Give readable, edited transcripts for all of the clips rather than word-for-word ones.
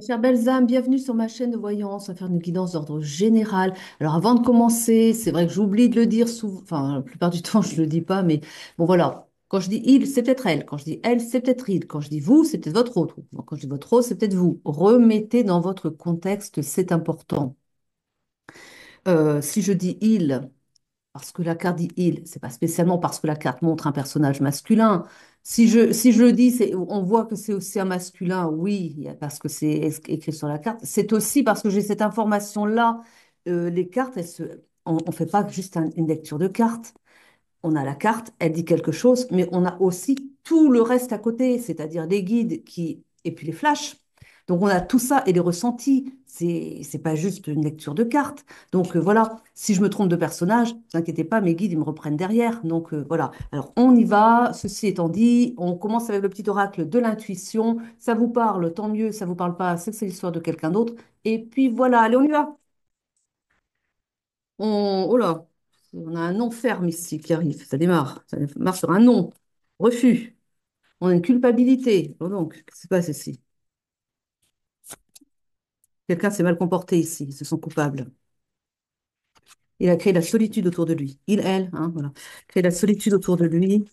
Chère Belzame, bienvenue sur ma chaîne de voyance. On va faire une guidance d'ordre général. Alors avant de commencer, c'est vrai que j'oublie de le dire souvent, enfin la plupart du temps je ne le dis pas, mais bon voilà. Quand je dis il, c'est peut-être elle. Quand je dis elle, c'est peut-être il. Quand je dis vous, c'est peut-être votre autre. Quand je dis votre autre, c'est peut-être vous. Remettez dans votre contexte, c'est important. Si je dis il, parce que la carte dit il, c'est pas spécialement parce que la carte montre un personnage masculin. Si je le dis, on voit que c'est aussi un masculin, oui, parce que c'est écrit sur la carte. C'est aussi parce que j'ai cette information-là. Les cartes, on ne fait pas juste une lecture de cartes. On a la carte, elle dit quelque chose, mais on a aussi tout le reste à côté, c'est-à-dire les guides et puis les flashs. Donc on a tout ça et les ressentis. C'est pas juste une lecture de cartes. Donc voilà, si je me trompe de personnage, ne vous inquiétez pas, mes guides ils me reprennent derrière. Donc voilà. Alors on y va. Ceci étant dit, on commence avec le petit oracle de l'intuition. Ça vous parle, tant mieux. Ça vous parle pas, c'est l'histoire de quelqu'un d'autre. Et puis voilà, allez, on y va. Oh là, on a un nom ferme ici qui arrive. Ça démarre. Ça démarre sur un non. Refus. On a une culpabilité. Oh donc, qu'est-ce qui se passe ici? Quelqu'un s'est mal comporté ici. Ils se sont coupables. Il a créé la solitude autour de lui. Il, elle, hein, voilà. Créé la solitude autour de lui.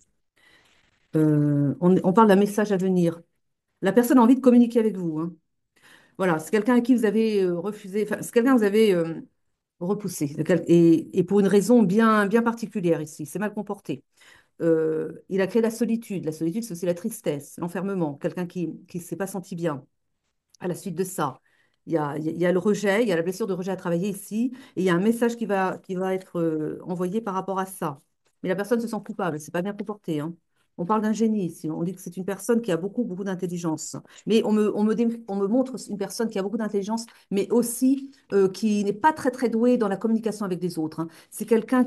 On parle d'un message à venir. La personne a envie de communiquer avec vous, hein. Voilà, c'est quelqu'un à qui vous avez refusé, enfin, c'est quelqu'un que vous avez repoussé. Et pour une raison bien, bien particulière ici. C'est mal comporté. Il a créé la solitude. La solitude, c'est aussi la tristesse, l'enfermement, quelqu'un qui ne s'est pas senti bien. À la suite de ça, il y a le rejet, il y a la blessure de rejet à travailler ici, et il y a un message qui va être envoyé par rapport à ça. Mais la personne se sent coupable, c'est pas bien comporté, hein. On parle d'un génie ici, on dit que c'est une personne qui a beaucoup, beaucoup d'intelligence. Mais on me montre une personne qui a beaucoup d'intelligence, mais aussi qui n'est pas très, très douée dans la communication avec les autres, hein. C'est quelqu'un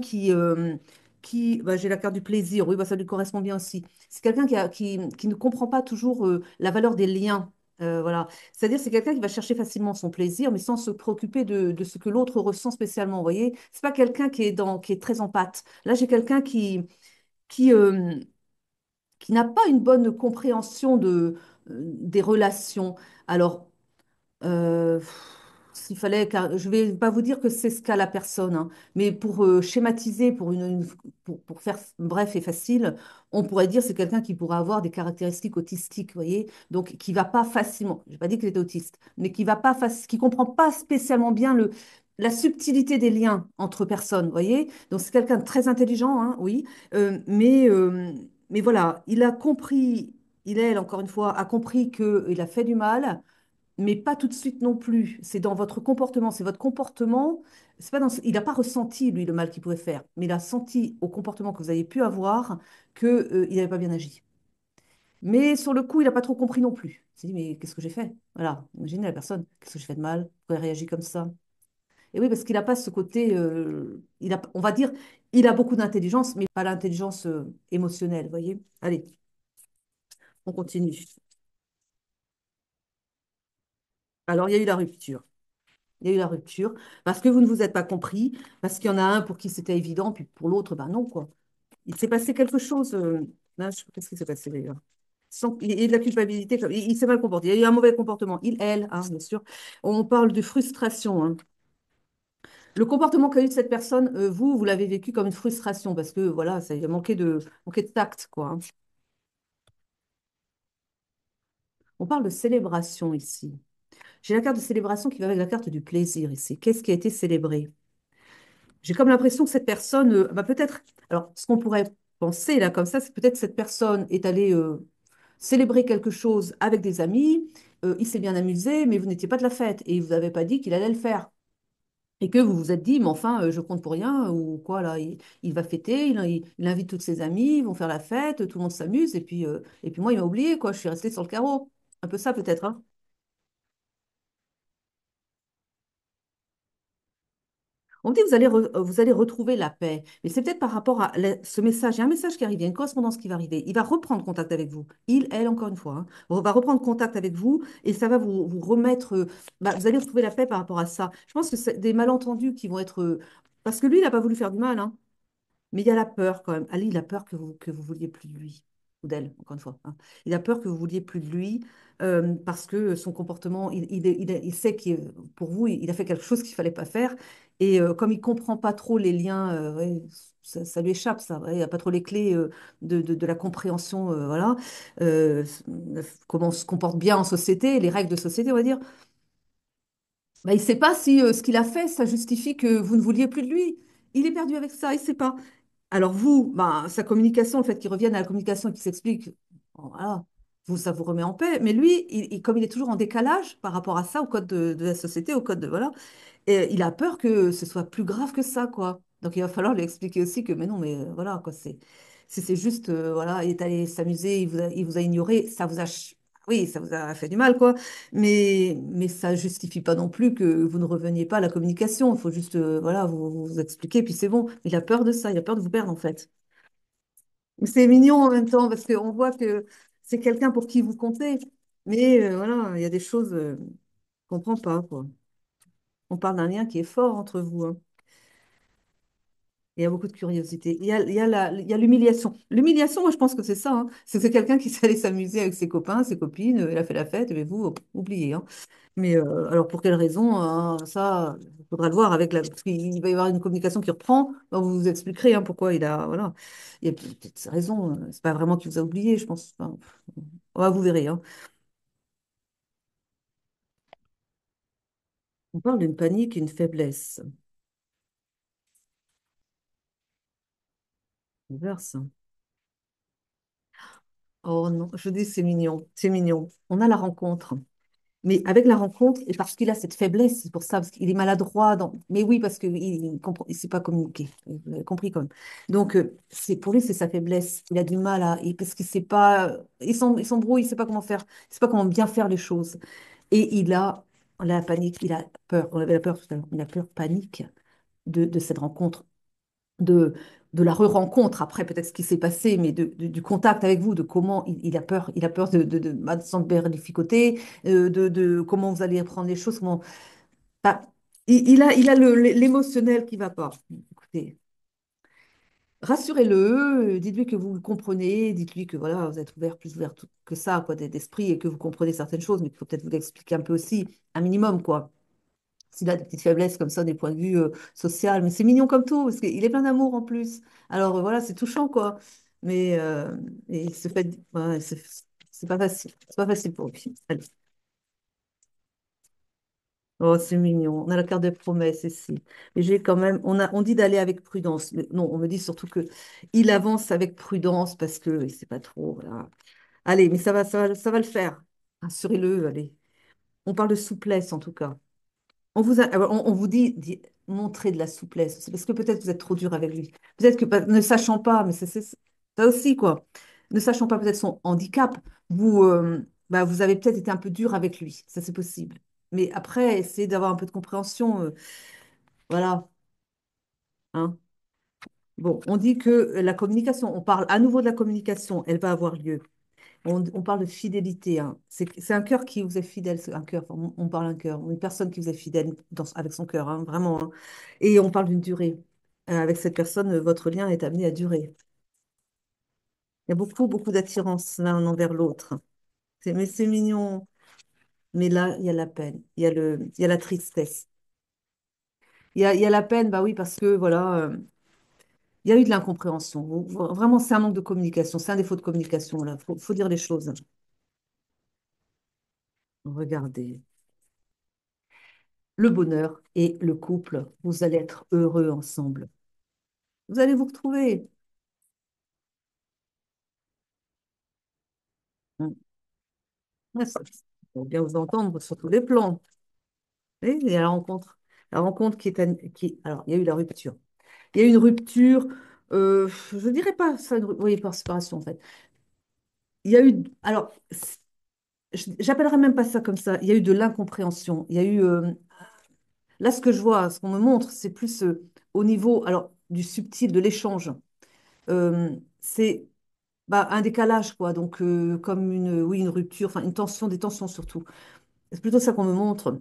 bah, j'ai la carte du plaisir, oui, bah, ça lui correspond bien aussi. C'est quelqu'un qui ne comprend pas toujours la valeur des liens. Voilà. C'est-à-dire, c'est quelqu'un qui va chercher facilement son plaisir, mais sans se préoccuper de ce que l'autre ressent spécialement. Vous voyez, c'est pas quelqu'un qui est très en pâte. Là, j'ai quelqu'un qui, euh, qui n'a pas une bonne compréhension des relations. Alors, euh, s'il fallait, je vais pas vous dire que c'est ce qu'a la personne, hein, mais pour schématiser, pour faire bref et facile, on pourrait dire c'est quelqu'un qui pourrait avoir des caractéristiques autistiques, vous voyez, donc qui va pas facilement, j'ai pas dit qu'il était autiste, mais qui comprend pas spécialement bien la subtilité des liens entre personnes, vous voyez. Donc c'est quelqu'un de très intelligent, hein, oui, mais voilà, il a compris, elle, encore une fois, a compris qu'il a fait du mal, mais pas tout de suite non plus. C'est dans votre comportement. C'est votre comportement. C'est pas il n'a pas ressenti, lui, le mal qu'il pouvait faire, mais il a senti au comportement que vous avez pu avoir qu'il n'avait pas bien agi. Mais sur le coup, il n'a pas trop compris non plus. Il s'est dit, mais qu'est-ce que j'ai fait? Voilà, imaginez la personne. Qu'est-ce que j'ai fait de mal? Pourquoi il réagit comme ça? Et oui, parce qu'il n'a pas ce côté, on va dire, il a beaucoup d'intelligence, mais pas l'intelligence émotionnelle, vous voyez? Allez, on continue. Alors, il y a eu la rupture. Il y a eu la rupture parce que vous ne vous êtes pas compris, parce qu'il y en a un pour qui c'était évident, puis pour l'autre, ben non, quoi. Il s'est passé quelque chose. Là, qu'est-ce qui s'est passé d'ailleurs? Il y a eu de la culpabilité, il s'est mal comporté. Il y a eu un mauvais comportement. Il, elle, hein, bien sûr. On parle de frustration, hein. Le comportement qu'a eu cette personne, vous l'avez vécu comme une frustration parce que voilà, ça a manqué de tact, quoi, hein. On parle de célébration ici. J'ai la carte de célébration qui va avec la carte du plaisir ici. Qu'est-ce qui a été célébré? J'ai comme l'impression que cette personne, bah peut-être, alors ce qu'on pourrait penser là comme ça, c'est peut-être que cette personne est allée célébrer quelque chose avec des amis, il s'est bien amusé, mais vous n'étiez pas de la fête et vous n'avez pas dit qu'il allait le faire. Et que vous vous êtes dit, mais enfin, je compte pour rien, ou quoi là, il va fêter, il invite toutes ses amis, ils vont faire la fête, tout le monde s'amuse, et puis moi, il m'a oublié, quoi, je suis restée sur le carreau. Un peu ça peut-être, hein. On me dit que vous allez retrouver la paix. Mais c'est peut-être par rapport à ce message. Il y a un message qui arrive, il y a une correspondance qui va arriver. Il va reprendre contact avec vous. Il, elle, encore une fois, hein, va reprendre contact avec vous et ça va vous remettre. Vous allez retrouver la paix par rapport à ça. Je pense que c'est des malentendus qui vont être. Parce que lui, il n'a pas voulu faire du mal, hein. Mais il y a la peur quand même. Ali, il a peur que vous vouliez plus de lui, ou d'elle, encore une fois, hein. Il a peur que vous vouliez plus de lui parce que son comportement, il sait que pour vous, il a fait quelque chose qu'il fallait pas faire. Et comme il comprend pas trop les liens, ouais, ça lui échappe, ça. Ouais, il n'a pas trop les clés de la compréhension, voilà. Euh, Comment on se comporte bien en société, les règles de société, on va dire. Bah, il ne sait pas si ce qu'il a fait, ça justifie que vous ne vouliez plus de lui. Il est perdu avec ça, il ne sait pas. Alors vous, bah, sa communication, le fait qu'il revienne à la communication et qu'il s'explique, bon, voilà, vous, ça vous remet en paix. Mais lui, comme il est toujours en décalage par rapport à ça, au code de la société, au code de... Voilà, et il a peur que ce soit plus grave que ça, quoi. Donc il va falloir lui expliquer aussi que, mais non, mais voilà, quoi, c'est juste, voilà, il est allé s'amuser, il vous a ignoré, ça vous a... Oui, ça vous a fait du mal, quoi. Mais ça justifie pas non plus que vous ne reveniez pas à la communication. Il faut juste, voilà, vous expliquer, puis c'est bon. Il a peur de ça, il a peur de vous perdre, en fait. Mais c'est mignon en même temps, parce qu'on voit que c'est quelqu'un pour qui vous comptez. Mais voilà, il y a des choses qu'on comprend pas, quoi. On parle d'un lien qui est fort entre vous, hein. Il y a beaucoup de curiosité. Il y a l'humiliation. L'humiliation, moi, je pense que c'est ça, hein. C'est quelqu'un qui s'est allé s'amuser avec ses copains, ses copines, il a fait la fête, mais vous, oubliez, hein. Mais alors, pour quelle raison, hein, ça, il faudra le voir avec la... Parce qu'il va y avoir une communication qui reprend. Donc, vous vous expliquerez hein, pourquoi il a... Voilà. Il y a peut-être ses raisons. C'est pas vraiment qu'il vous a oublié, je pense. Enfin, vous verrez, hein. On parle d'une panique, une faiblesse. Inverse. Oh non, je dis c'est mignon, c'est mignon. On a la rencontre. Mais avec la rencontre, et parce qu'il a cette faiblesse, c'est pour ça, parce qu'il est maladroit. Mais oui, parce qu'il ne sait pas communiquer. Vous avez compris quand même. Donc, pour lui, c'est sa faiblesse. Il a du mal parce qu'il sait pas. Il s'embrouille, il ne sait pas comment faire. Il ne sait pas comment bien faire les choses. Et on a la panique, il a peur. On avait la peur tout à l'heure. Il a peur, panique de cette rencontre de la re-rencontre, après peut-être ce qui s'est passé, mais du contact avec vous, de comment il a peur de s'en berlificoter, de comment vous allez prendre les choses, comment... Bah, il a l'émotionnel qui va pas. Écoutez, rassurez-le, dites-lui que vous le comprenez, dites-lui que voilà, vous êtes ouvert, plus ouvert que ça, quoi, d'esprit, et que vous comprenez certaines choses, mais qu'il faut peut-être vous l'expliquer un peu aussi, un minimum, quoi. S'il a des petites faiblesses comme ça, des points de vue social, mais c'est mignon comme tout, parce qu'il est plein d'amour en plus. Alors voilà, c'est touchant, quoi. Mais et il se fait, ouais, c'est pas facile. C'est pas facile pour lui. Allez. Oh, c'est mignon. On a la carte de promesse ici. Mais j'ai quand même, on dit d'aller avec prudence. Non, on me dit surtout que il avance avec prudence parce que il sait pas trop. Voilà. Allez, mais ça va le faire. Assurez-le, allez. On parle de souplesse en tout cas. On vous dit montrer de la souplesse. C'est parce que peut-être vous êtes trop dur avec lui. Peut-être que ne sachant pas, mais c'est ça aussi, quoi. Ne sachant pas peut-être son handicap, vous avez peut-être été un peu dur avec lui. Ça, c'est possible. Mais après, essayez d'avoir un peu de compréhension. Voilà, hein. Bon, on dit que la communication, on parle à nouveau de la communication, elle va avoir lieu. On parle de fidélité, hein. C'est un cœur qui vous est fidèle, c'est un cœur, enfin, on parle d'un cœur, une personne qui vous est fidèle avec son cœur, hein, vraiment, hein. Et on parle d'une durée. Avec cette personne, votre lien est amené à durer. Il y a beaucoup, beaucoup d'attirance l'un envers l'autre. Mais c'est mignon. Mais là, il y a la peine, il y a la tristesse. Il y a la peine, bah oui, parce que voilà, il y a eu de l'incompréhension. Vraiment, c'est un manque de communication, c'est un défaut de communication, là. Faut dire les choses. Regardez. Le bonheur et le couple, vous allez être heureux ensemble. Vous allez vous retrouver. Mm. Ouais, ça va bien vous entendre sur tous les plans. Et il y a la rencontre. La rencontre alors, il y a eu la rupture. Il y a eu une rupture, je ne dirais pas ça, oui, par séparation en fait. Il y a eu, alors, j'appellerais même pas ça comme ça. Il y a eu de l'incompréhension. Il y a eu Là, ce que je vois, ce qu'on me montre, c'est plus au niveau alors, du subtil, de l'échange. C'est bah, un décalage, quoi. Donc, comme oui, une rupture, enfin, une tension, des tensions surtout. C'est plutôt ça qu'on me montre.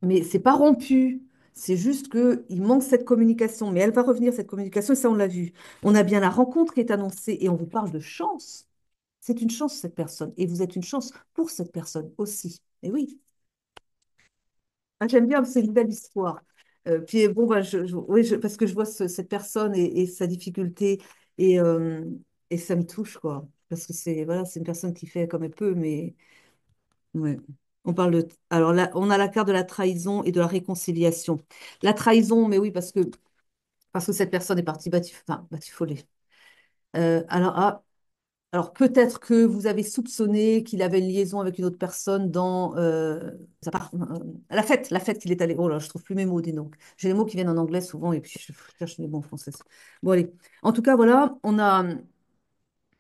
Mais c'est pas rompu. C'est juste qu'il manque cette communication. Mais elle va revenir, cette communication, et ça, on l'a vu. On a bien la rencontre qui est annoncée et on vous parle de chance. C'est une chance, cette personne. Et vous êtes une chance pour cette personne aussi. Et oui. Ah, j'aime bien, c'est une belle histoire. Puis bon, bah, oui, parce que je vois cette personne et sa difficulté et, euh, et ça me touche, quoi. Parce que c'est voilà, c'est une personne qui fait comme elle peut, mais ouais. On parle de. Alors là, on a la carte de la trahison et de la réconciliation. La trahison, mais oui, parce que cette personne est partie batifolée. Ah, alors peut-être que vous avez soupçonné qu'il avait une liaison avec une autre personne dans la fête qu'il est allé. Oh là, je trouve plus mes mots, dis donc. J'ai les mots qui viennent en anglais souvent et puis je cherche les mots en français. Bon, allez. En tout cas, voilà,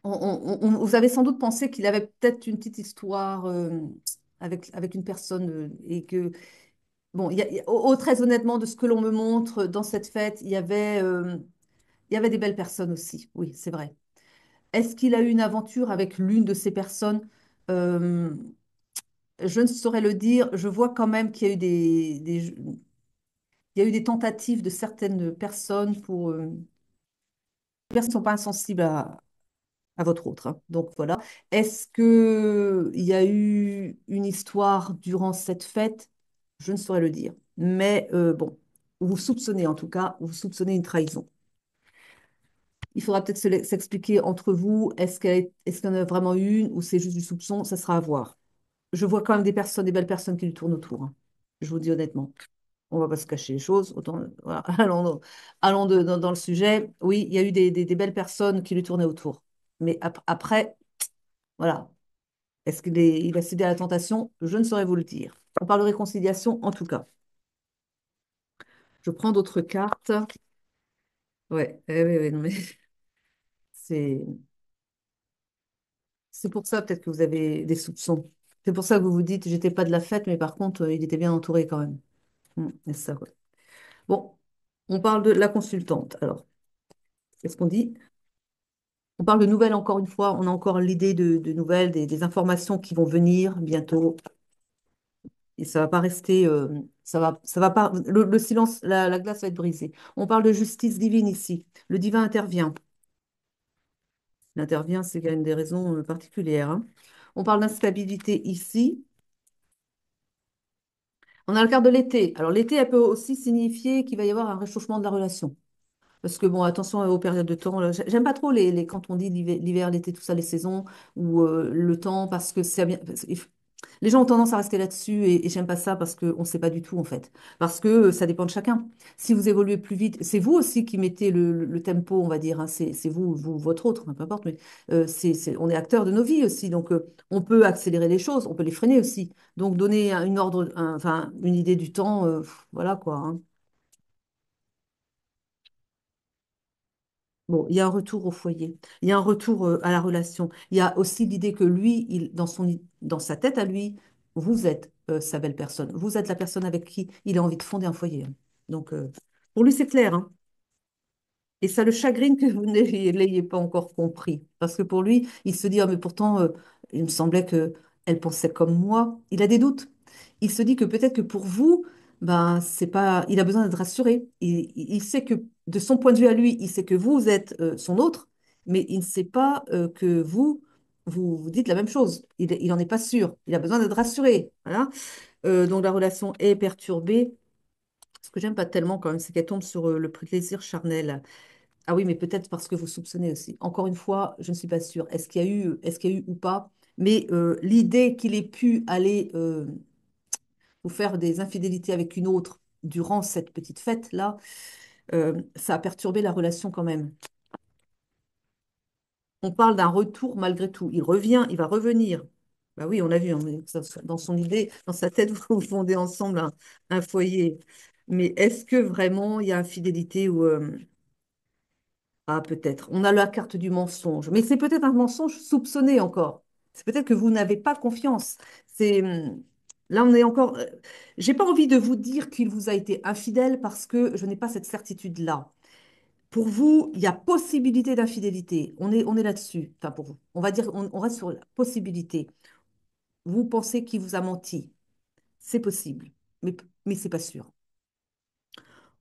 vous avez sans doute pensé qu'il avait peut-être une petite histoire avec une personne et que, bon, très honnêtement, de ce que l'on me montre dans cette fête, il y avait des belles personnes aussi. Oui, c'est vrai. Est-ce qu'il a eu une aventure avec l'une de ces personnes? Euh, je ne saurais le dire. Je vois quand même qu'il y a eu il y a eu des tentatives de certaines personnes pour... les personnes ne sont pas insensibles à votre autre, hein. Donc voilà. Est-ce qu'il y a eu une histoire durant cette fête? Je ne saurais le dire. Mais bon, vous soupçonnez en tout cas, vous soupçonnez une trahison. Il faudra peut-être s'expliquer entre vous, est-ce qu'il y en a vraiment une ou c'est juste du soupçon? Ça sera à voir. Je vois quand même des personnes, des belles personnes qui lui tournent autour, hein. Je vous dis honnêtement. On va pas se cacher les choses. Autant, voilà. Dans le sujet. Oui, il y a eu des belles personnes qui lui tournaient autour. Mais après, voilà. Est-ce il a cédé à la tentation? Je ne saurais vous le dire. On parle de réconciliation en tout cas. Je prends d'autres cartes. Ouais, oui, oui, non, mais c'est c'est pour ça peut-être que vous avez des soupçons. C'est pour ça que vous vous dites, j'étais pas de la fête, mais par contre, il était bien entouré quand même. C'est ça, quoi. Bon, on parle de la consultante. Alors, qu'est-ce qu'on dit? On parle de nouvelles encore une fois. On a encore l'idée de nouvelles, des informations qui vont venir bientôt. Et ça va pas rester, ça va pas, le silence, la glace va être brisée. On parle de justice divine ici. Le divin intervient. Il intervient, c'est qu'il y a une des raisons particulières, hein. On parle d'instabilité ici. On a le quart de l'été. Alors l'été, elle peut aussi signifier qu'il va y avoir un réchauffement de la relation. Parce que bon, attention aux périodes de temps, là. J'aime pas trop quand on dit l'hiver, l'été, tout ça, les saisons, ou le temps, parce que c'est bien. Les gens ont tendance à rester là-dessus et j'aime pas ça parce qu'on ne sait pas du tout en fait. Parce que ça dépend de chacun. Si vous évoluez plus vite, c'est vous aussi qui mettez le tempo, on va dire, hein. C'est vous, votre autre, hein, peu importe, mais on est acteur de nos vies aussi. Donc on peut accélérer les choses, on peut les freiner aussi. Donc donner une ordre, enfin une idée du temps, voilà quoi, hein. Bon, il y a un retour au foyer, il y a un retour à la relation. Il y a aussi l'idée que lui, dans sa tête à lui, vous êtes sa belle personne. Vous êtes la personne avec qui il a envie de fonder un foyer, hein. Donc, pour lui, c'est clair, hein. Et ça le chagrine que vous ne l'ayez pas encore compris. Parce que pour lui, il se dit, ah, mais pourtant, il me semblait que elle pensait comme moi. Il a des doutes. Il se dit que peut-être que pour vous, ben, c'est pas, il a besoin d'être rassuré. Il sait que, de son point de vue à lui, il sait que vous êtes son autre, mais il ne sait pas que vous dites la même chose. Il n'en est pas sûr. Il a besoin d'être rassuré. Voilà. Donc la relation est perturbée. Ce que j'aime pas tellement quand même, c'est qu'elle tombe sur le plaisir charnel. Ah oui, mais peut-être parce que vous soupçonnez aussi. Encore une fois, je ne suis pas sûre. Est-ce qu'il y a eu ou pas? Mais l'idée qu'il ait pu aller vous faire des infidélités avec une autre durant cette petite fête-là, ça a perturbé la relation quand même. On parle d'un retour malgré tout. Il revient, il va revenir. Bah oui, on a vu, hein, mais dans son idée, dans sa tête, vous fondez ensemble un foyer. Mais est-ce que vraiment il y a infidélité ou ah, peut-être. On a la carte du mensonge. Mais c'est peut-être un mensonge soupçonné encore. C'est peut-être que vous n'avez pas confiance. C'est, Là, on est encore. J'ai pas envie de vous dire qu'il vous a été infidèle parce que je n'ai pas cette certitude-là. Pour vous, il y a possibilité d'infidélité. On est là-dessus. Enfin, pour vous. On va dire, on reste sur la possibilité. Vous pensez qu'il vous a menti. C'est possible, mais c'est pas sûr.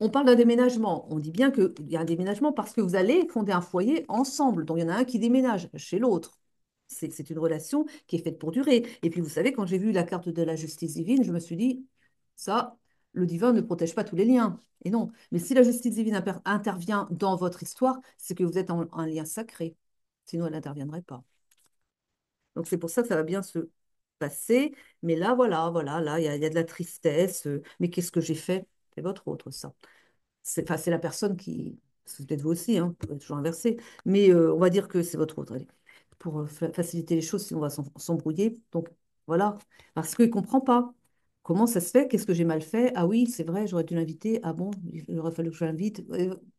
On parle d'un déménagement. On dit bien qu'il y a un déménagement parce que vous allez fonder un foyer ensemble. Donc, il y en a un qui déménage chez l'autre. C'est une relation qui est faite pour durer. Et puis, vous savez, quand j'ai vu la carte de la justice divine, je me suis dit, ça, le divin ne protège pas tous les liens. Et non. Mais si la justice divine intervient dans votre histoire, c'est que vous êtes en un lien sacré. Sinon, elle n'interviendrait pas. Donc, c'est pour ça que ça va bien se passer. Mais là, voilà, là, il y a de la tristesse. Mais qu'est-ce que j'ai fait? C'est votre autre, ça. Enfin, c'est la personne qui, c'est peut-être vous aussi, hein, vous pouvez toujours inverser, mais on va dire que c'est votre autre, allez, pour faciliter les choses, sinon on va s'embrouiller. Donc voilà, parce qu'il ne comprend pas. Comment ça se fait? Qu'est-ce que j'ai mal fait? Ah oui, c'est vrai, j'aurais dû l'inviter. Ah bon, il aurait fallu que je l'invite.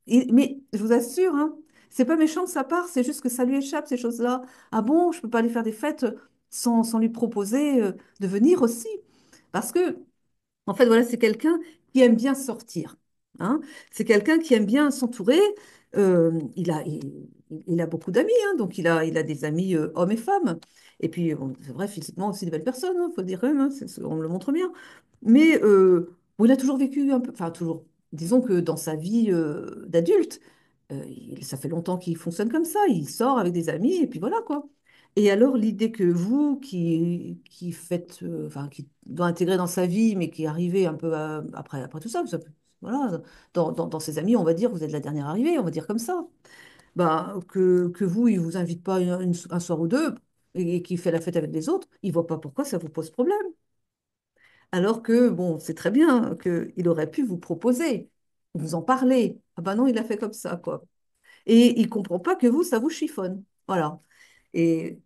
Mais je vous assure, hein, c'est pas méchant de sa part, c'est juste que ça lui échappe, ces choses-là. Ah bon, je peux pas aller faire des fêtes sans lui proposer de venir aussi. Parce que en fait, voilà, c'est quelqu'un qui aime bien sortir, hein. C'est quelqu'un qui aime bien s'entourer. Il a beaucoup d'amis, hein, donc il a des amis hommes et femmes. Et puis, bon, c'est vrai, physiquement aussi des belles personnes, il faut le dire quand même, hein, on me le montre bien. Mais bon, il a toujours vécu un peu, enfin toujours, disons que dans sa vie d'adulte, ça fait longtemps qu'il fonctionne comme ça, il sort avec des amis et puis voilà quoi. Et alors l'idée que vous, qui faites, enfin qui doit intégrer dans sa vie, mais qui arrivez un peu après tout ça, voilà, dans ses amis, on va dire, vous êtes la dernière arrivée, on va dire comme ça, bah, que vous, il vous invite pas un soir ou deux et qu'il fait la fête avec les autres, il voit pas pourquoi ça vous pose problème. Alors que, bon, c'est très bien qu'il aurait pu vous proposer, vous en parler. Ah ben non, il a fait comme ça, quoi. Et il comprend pas que vous, ça vous chiffonne. Voilà. Et,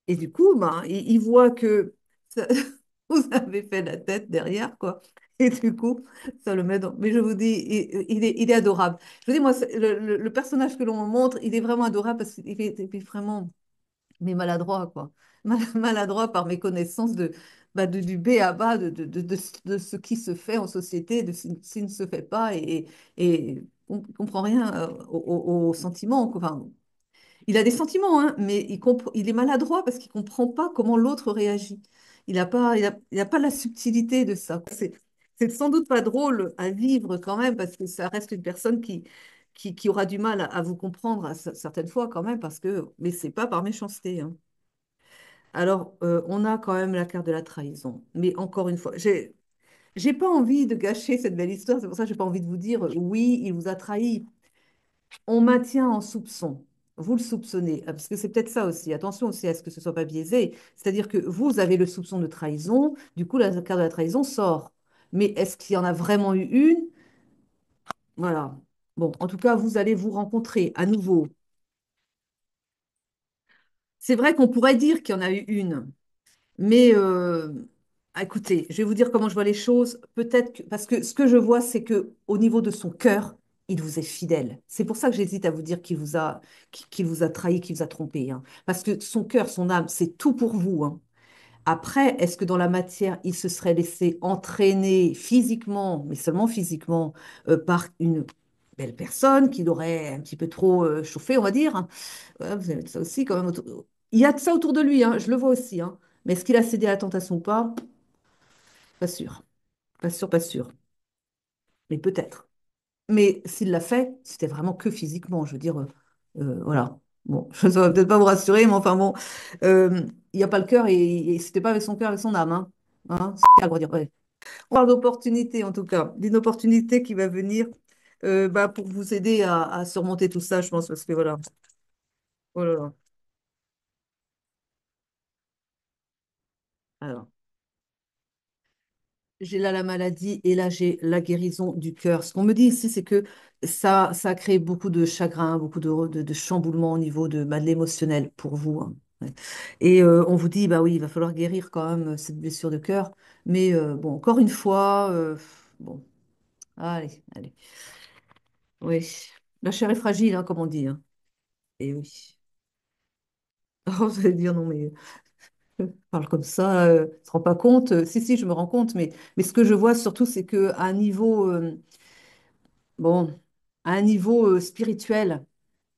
et du coup, ben, il voit que ça- vous avez fait la tête derrière, quoi. Et du coup, ça le met dans... Mais je vous dis, il est adorable. Je vous dis, moi, le personnage que l'on me montre, il est vraiment adorable parce qu'il est vraiment mais maladroit, quoi. Maladroit par mes connaissances du B à bas, de ce qui se fait en société, de ce qui ne se fait pas, et on ne comprend rien aux sentiments, quoi. Enfin, il a des sentiments, hein, mais il est maladroit parce qu'il ne comprend pas comment l'autre réagit. Il a pas la subtilité de ça. C'est sans doute pas drôle à vivre quand même, parce que ça reste une personne qui aura du mal à vous comprendre certaines fois quand même, mais c'est pas par méchanceté, hein. Alors, on a quand même la carte de la trahison. Mais encore une fois, j'ai pas envie de gâcher cette belle histoire. C'est pour ça que j'ai pas envie de vous dire oui, il vous a trahi. On maintient en soupçon. Vous le soupçonnez. Parce que c'est peut-être ça aussi. Attention aussi à ce que ce soit pas biaisé. C'est-à-dire que vous avez le soupçon de trahison. Du coup, la carte de la trahison sort. Mais est-ce qu'il y en a vraiment eu une? Voilà. Bon, en tout cas, vous allez vous rencontrer à nouveau. C'est vrai qu'on pourrait dire qu'il y en a eu une. Mais écoutez, je vais vous dire comment je vois les choses. Peut-être parce que ce que je vois, c'est que au niveau de son cœur, il vous est fidèle. C'est pour ça que j'hésite à vous dire qu'il vous a trahi, qu'il vous a trompé, hein. Parce que son cœur, son âme, c'est tout pour vous, hein. Après, est-ce que dans la matière, il se serait laissé entraîner physiquement, mais seulement physiquement, par une belle personne qui l'aurait un petit peu trop chauffé, on va dire, hein. Ouais, vous avez de ça aussi quand même Il y a de ça autour de lui, hein, je le vois aussi, hein. Mais est-ce qu'il a cédé à la tentation ou pas? Pas sûr. Pas sûr, pas sûr. Mais peut-être. Mais s'il l'a fait, c'était vraiment que physiquement. Je veux dire, voilà. Bon, ça ne va peut-être pas vous rassurer, mais enfin bon, il n'y a pas le cœur et c'était pas avec son cœur, avec son âme, hein. Hein, c'est à quoi dire, ouais. On parle d'opportunité en tout cas, d'une opportunité qui va venir bah, pour vous aider à surmonter tout ça, je pense, parce que voilà. Oh là là. Alors. J'ai là la maladie et là j'ai la guérison du cœur. Ce qu'on me dit ici, c'est que ça a créé beaucoup de chagrin, beaucoup de chamboulements au niveau de l'émotionnel pour vous, hein. Ouais. Et on vous dit, bah oui, il va falloir guérir quand même cette blessure de cœur. Mais bon, encore une fois, bon, allez, allez. Oui, la chair est fragile, hein, comme on dit, hein. Et oui. Oh, vous allez dire non, mais. parle comme ça, ne se rend pas compte. Si, si, je me rends compte, mais ce que je vois surtout, c'est qu'à un niveau, bon, à un niveau spirituel,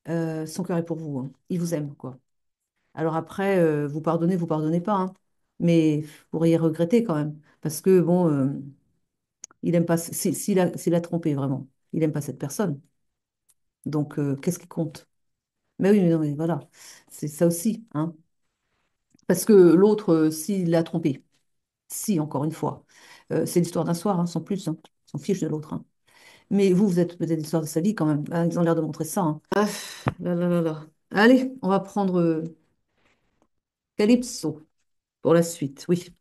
son cœur est pour vous, hein. Il vous aime, quoi. Alors après, vous pardonnez pas, hein. Mais vous pourriez regretter quand même. Parce que, bon, il aime pas, s'il a trompé vraiment, il aime pas cette personne. Donc, qu'est-ce qui compte? Mais oui, mais non, mais voilà, c'est ça aussi, hein. Parce que l'autre, s'il l'a trompé, si, encore une fois, c'est l'histoire d'un soir, hein, sans plus, hein. On s'en fiche de l'autre, hein. Mais vous êtes peut-être l'histoire de sa vie quand même, hein. Ils ont l'air de montrer ça, hein. Ah, là, là, là, là. Allez, on va prendre Calypso pour la suite, oui.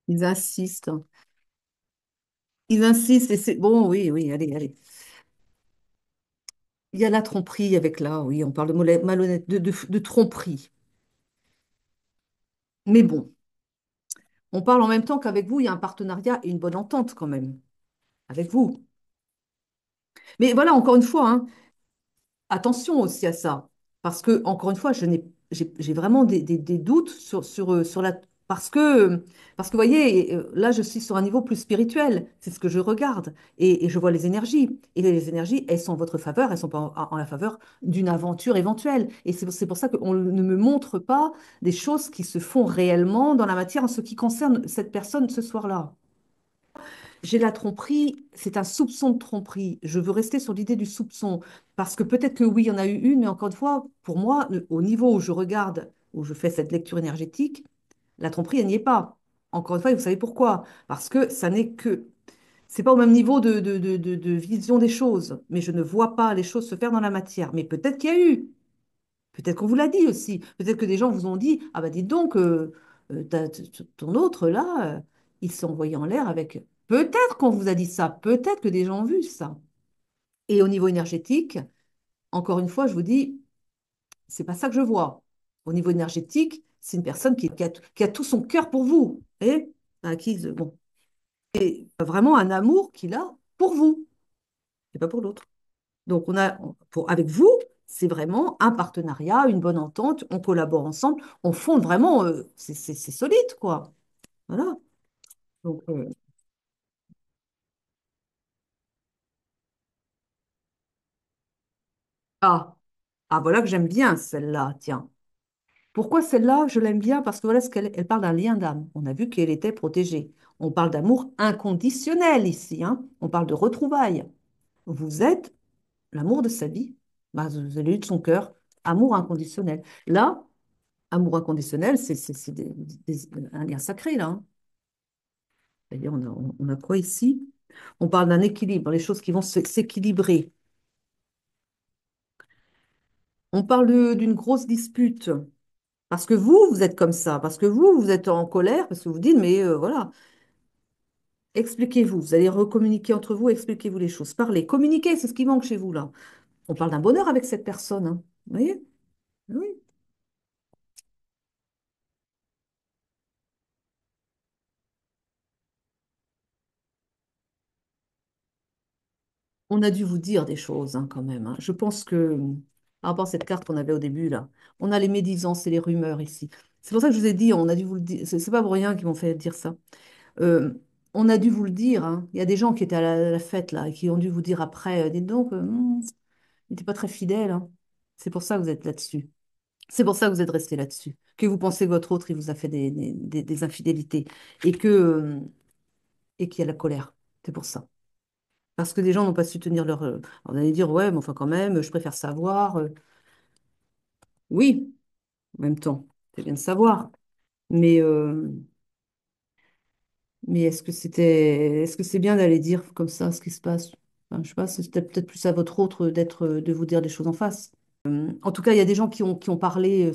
Ils insistent, hein. Ils insistent et c'est bon, oui, oui, allez, allez. Il y a la tromperie avec là, oui, on parle de malhonnête, de tromperie. Mais bon, on parle en même temps qu'avec vous, il y a un partenariat et une bonne entente quand même, avec vous. Mais voilà, encore une fois, hein, attention aussi à ça, parce que, encore une fois, j'ai vraiment des doutes sur la... Parce que, vous voyez, là, je suis sur un niveau plus spirituel, c'est ce que je regarde, et je vois les énergies. Et les énergies, elles sont en votre faveur, elles sont pas en la faveur d'une aventure éventuelle. Et c'est pour ça qu'on ne me montre pas des choses qui se font réellement dans la matière en ce qui concerne cette personne ce soir-là. J'ai la tromperie, c'est un soupçon de tromperie. Je veux rester sur l'idée du soupçon, parce que peut-être que oui, il y en a eu une, mais encore une fois, pour moi, au niveau où je regarde, où je fais cette lecture énergétique, la tromperie, elle n'y est pas. Encore une fois, et vous savez pourquoi? Parce que ça n'est que... C'est pas au même niveau de vision des choses, mais je ne vois pas les choses se faire dans la matière. Mais peut-être qu'il y a eu. Peut-être qu'on vous l'a dit aussi. Peut-être que des gens vous ont dit, ah bah dites donc, ton autre là, il s'est envoyé en l'air avec... Peut-être qu'on vous a dit ça, peut-être que des gens ont vu ça. Et au niveau énergétique, encore une fois, je vous dis, c'est pas ça que je vois. Au niveau énergétique, c'est une personne qui a tout son cœur pour vous. Et à qui, bon, vraiment un amour qu'il a pour vous, et pas pour l'autre. Donc, avec vous, c'est vraiment un partenariat, une bonne entente, on collabore ensemble, on fonde vraiment, c'est solide, quoi. Voilà. Donc, ah, ah, voilà que j'aime bien celle-là, tiens. Pourquoi celle-là, je l'aime bien? Parce que voilà, elle parle d'un lien d'âme. On a vu qu'elle était protégée. On parle d'amour inconditionnel ici, hein. On parle de retrouvailles. Vous êtes l'amour de sa vie. Bah, vous avez eu de son cœur. Amour inconditionnel. Là, amour inconditionnel, c'est un lien sacré, là, hein. C'est-à-dire, on a quoi ici? On parle d'un équilibre, les choses qui vont s'équilibrer. On parle d'une grosse dispute. Parce que vous êtes comme ça. Parce que vous êtes en colère. Parce que vous dites, mais voilà, expliquez-vous. Vous allez recommuniquer entre vous, expliquez-vous les choses. Parlez, communiquez, c'est ce qui manque chez vous, là. On parle d'un bonheur avec cette personne, hein. Vous voyez? Oui. On a dû vous dire des choses, hein, quand même, hein. Je pense que, par rapport à cette carte qu'on avait au début, là, on a les médisances et les rumeurs ici. C'est pour ça que je vous ai dit, on a dû vous le dire. C'est pas pour rien qu'ils m'ont fait dire ça. Euh, on a dû vous le dire, hein. Il y a des gens qui étaient à la fête, là, et qui ont dû vous dire après, dites donc, il n'était pas très fidèle, hein. C'est pour ça que vous êtes là-dessus. C'est pour ça que vous êtes resté là-dessus. Que vous pensez que votre autre, il vous a fait des infidélités. Et et qu'il y a la colère. C'est pour ça. Parce que des gens n'ont pas su tenir leur... on allait dire, ouais, mais enfin quand même, je préfère savoir. Oui, en même temps, c'est bien de savoir. Mais, euh, mais est-ce que c'est bien d'aller dire comme ça ce qui se passe? Enfin, je sais pas, c'est peut-être plus à votre autre de vous dire des choses en face. En tout cas, il y a des gens qui ont parlé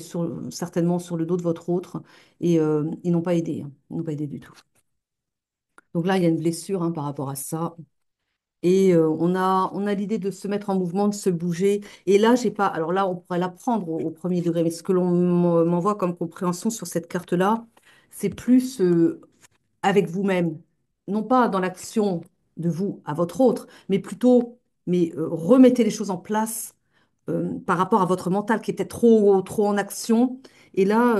certainement sur le dos de votre autre et ils n'ont pas aidé, hein. Ils n'ont pas aidé du tout. Donc là, il y a une blessure, hein, par rapport à ça. Et on a l'idée de se mettre en mouvement, de se bouger. Et là, j'ai pas. Alors là, on pourrait l'apprendre au premier degré. Mais ce que l'on m'envoie comme compréhension sur cette carte-là, c'est plus avec vous-même. Non pas dans l'action de vous à votre autre, mais plutôt mais remettez les choses en place par rapport à votre mental qui était trop en action. Et là,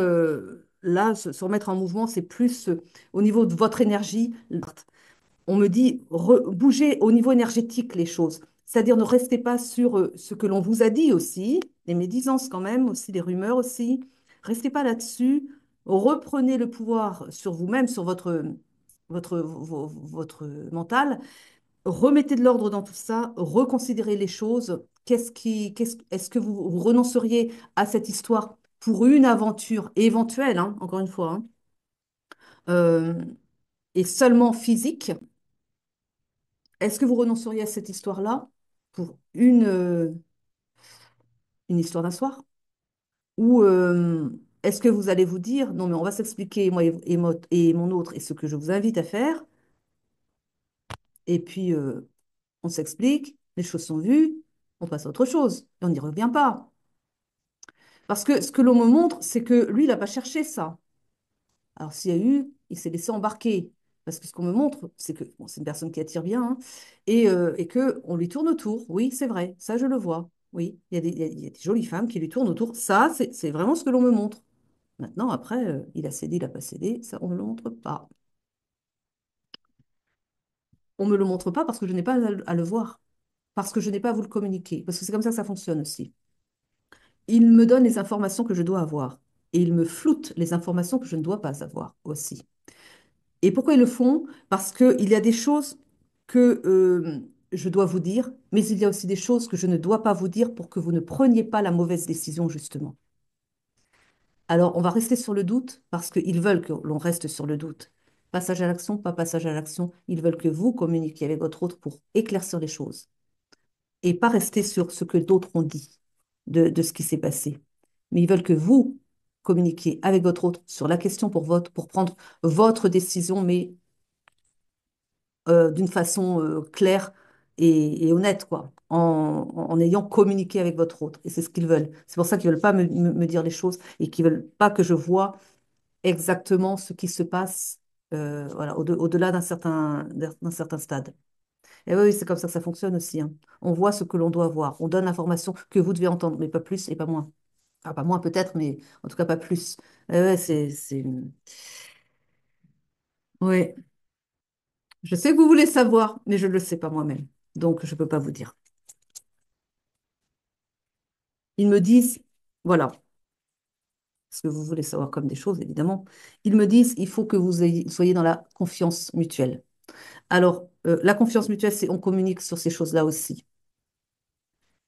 se remettre en mouvement, c'est plus au niveau de votre énergie. On me dit, bougez au niveau énergétique les choses. C'est-à-dire ne restez pas sur ce que l'on vous a dit aussi, les médisances quand même, aussi les rumeurs aussi. Restez pas là-dessus. Reprenez le pouvoir sur vous-même, sur votre mental. Remettez de l'ordre dans tout ça, reconsidérez les choses. Est-ce que vous renonceriez à cette histoire pour une aventure éventuelle, hein, encore une fois, hein, euh, et seulement physique? Est-ce que vous renonceriez à cette histoire-là pour une histoire d'un soir? Ou est-ce que vous allez vous dire, non, mais on va s'expliquer, moi et mon autre, et ce que je vous invite à faire, et puis on s'explique, les choses sont vues, on passe à autre chose, et on n'y revient pas. Parce que ce que l'on me montre, c'est que lui, il n'a pas cherché ça. Alors, s'il y a eu, il s'est laissé embarquer. Parce que ce qu'on me montre, c'est que bon, c'est une personne qui attire bien, hein, et que on lui tourne autour. Oui, c'est vrai, ça, je le vois. Oui, il y a des jolies femmes qui lui tournent autour. Ça, c'est vraiment ce que l'on me montre. Maintenant, après, il a cédé, il n'a pas cédé, ça, on ne me le montre pas. On ne me le montre pas parce que je n'ai pas à le voir, parce que je n'ai pas à vous le communiquer, parce que c'est comme ça que ça fonctionne aussi. Il me donne les informations que je dois avoir, et il me floute les informations que je ne dois pas avoir aussi. Et pourquoi ils le font? Parce qu'il y a des choses que je dois vous dire, mais il y a aussi des choses que je ne dois pas vous dire pour que vous ne preniez pas la mauvaise décision, justement. Alors, on va rester sur le doute parce qu'ils veulent que l'on reste sur le doute. Passage à l'action, pas passage à l'action. Ils veulent que vous communiquiez avec votre autre pour éclaircir les choses et pas rester sur ce que d'autres ont dit de ce qui s'est passé. Mais ils veulent que vous communiquiez avec votre autre sur la question pour prendre votre décision, mais d'une façon claire et honnête, quoi, en ayant communiqué avec votre autre. Et c'est ce qu'ils veulent. C'est pour ça qu'ils ne veulent pas me dire les choses et qu'ils ne veulent pas que je vois exactement ce qui se passe voilà, au-delà d'un certain stade. Et oui, c'est comme ça que ça fonctionne aussi, hein. On voit ce que l'on doit voir. On donne l'information que vous devez entendre, mais pas plus et pas moins. Ah, pas moins peut-être, mais en tout cas pas plus. Ouais, c'est... Ouais. Je sais que vous voulez savoir, mais je ne le sais pas moi-même. Donc, je ne peux pas vous dire. Ils me disent, voilà, ce que vous voulez savoir comme des choses, évidemment. Ils me disent, il faut que soyez dans la confiance mutuelle. Alors, la confiance mutuelle, c'est on communique sur ces choses-là aussi.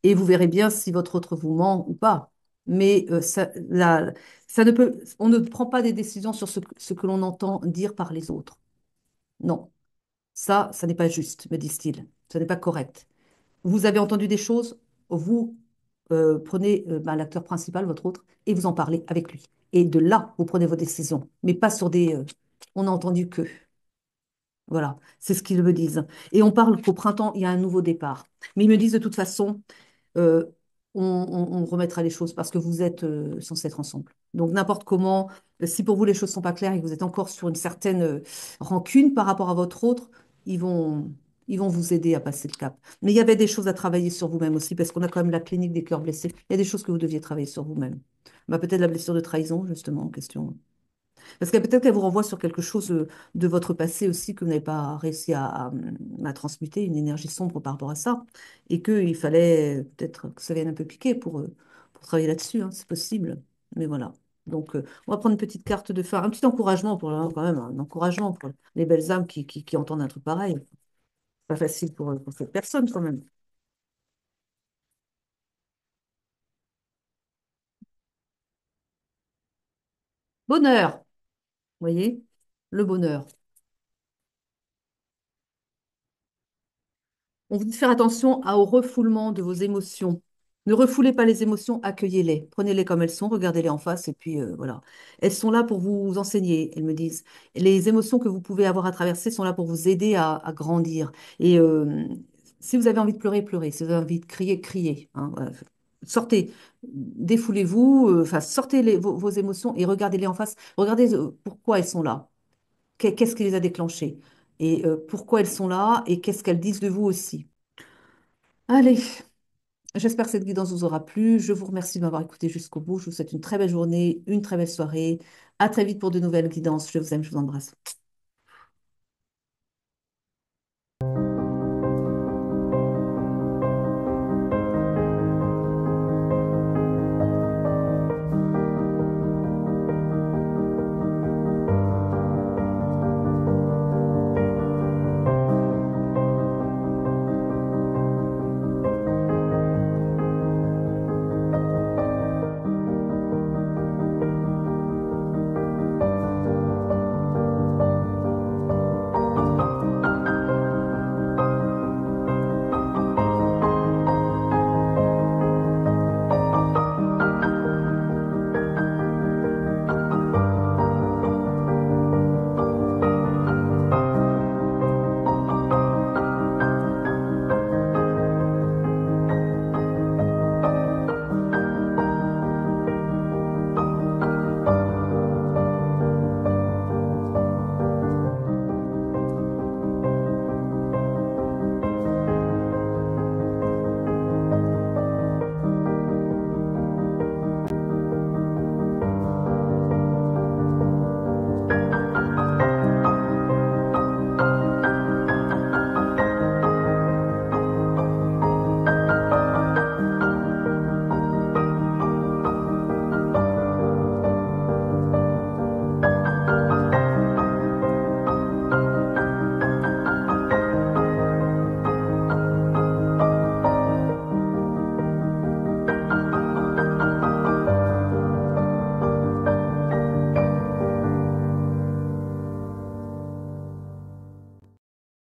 Et vous verrez bien si votre autre vous ment ou pas. Mais ça ne peut, on ne prend pas des décisions sur ce que l'on entend dire par les autres. Non, ça n'est pas juste, me disent-ils. Ce n'est pas correct. Vous avez entendu des choses, vous prenez l'acteur principal, votre autre, et vous en parlez avec lui. Et de là, vous prenez vos décisions, mais pas sur des on n'a entendu que. Voilà, c'est ce qu'ils me disent. Et on parle qu'au printemps, il y a un nouveau départ. Mais ils me disent de toute façon, euh, on remettra les choses parce que vous êtes censés être ensemble. Donc n'importe comment, si pour vous les choses sont pas claires et que vous êtes encore sur une certaine rancune par rapport à votre autre, ils vont, ils vont vous aider à passer le cap. Mais il y avait des choses à travailler sur vous-même aussi parce qu'on a quand même la clinique des cœurs blessés. Il y a des choses que vous deviez travailler sur vous-même. Bah, peut-être la blessure de trahison, justement, en question. Parce que peut-être qu'elle vous renvoie sur quelque chose de votre passé aussi que vous n'avez pas réussi à transmuter, une énergie sombre par rapport à ça. Et qu'il fallait peut-être que ça vienne un peu piquer pour travailler là-dessus, hein, c'est possible. Mais voilà. Donc, on va prendre une petite carte de fin, un petit encouragement pour quand même, un encouragement pour les belles âmes qui entendent un truc pareil. Pas facile pour cette personne quand même. Bonheur, vous voyez, le bonheur. On vous dit de faire attention au refoulement de vos émotions. Ne refoulez pas les émotions, accueillez-les. Prenez-les comme elles sont, regardez-les en face et puis voilà. Elles sont là pour vous enseigner, elles me disent. Les émotions que vous pouvez avoir à traverser sont là pour vous aider à grandir. Et si vous avez envie de pleurer, pleurez. Si vous avez envie de crier, criez, hein, voilà. Sortez, défoulez-vous, enfin, sortez vos émotions et regardez-les en face. Regardez pourquoi elles sont là. Qu'est-ce qui les a déclenchées? Et pourquoi elles sont là et qu'est-ce qu'elles disent de vous aussi. Allez, j'espère que cette guidance vous aura plu. Je vous remercie de m'avoir écouté jusqu'au bout. Je vous souhaite une très belle journée, une très belle soirée. À très vite pour de nouvelles guidances. Je vous aime, je vous embrasse.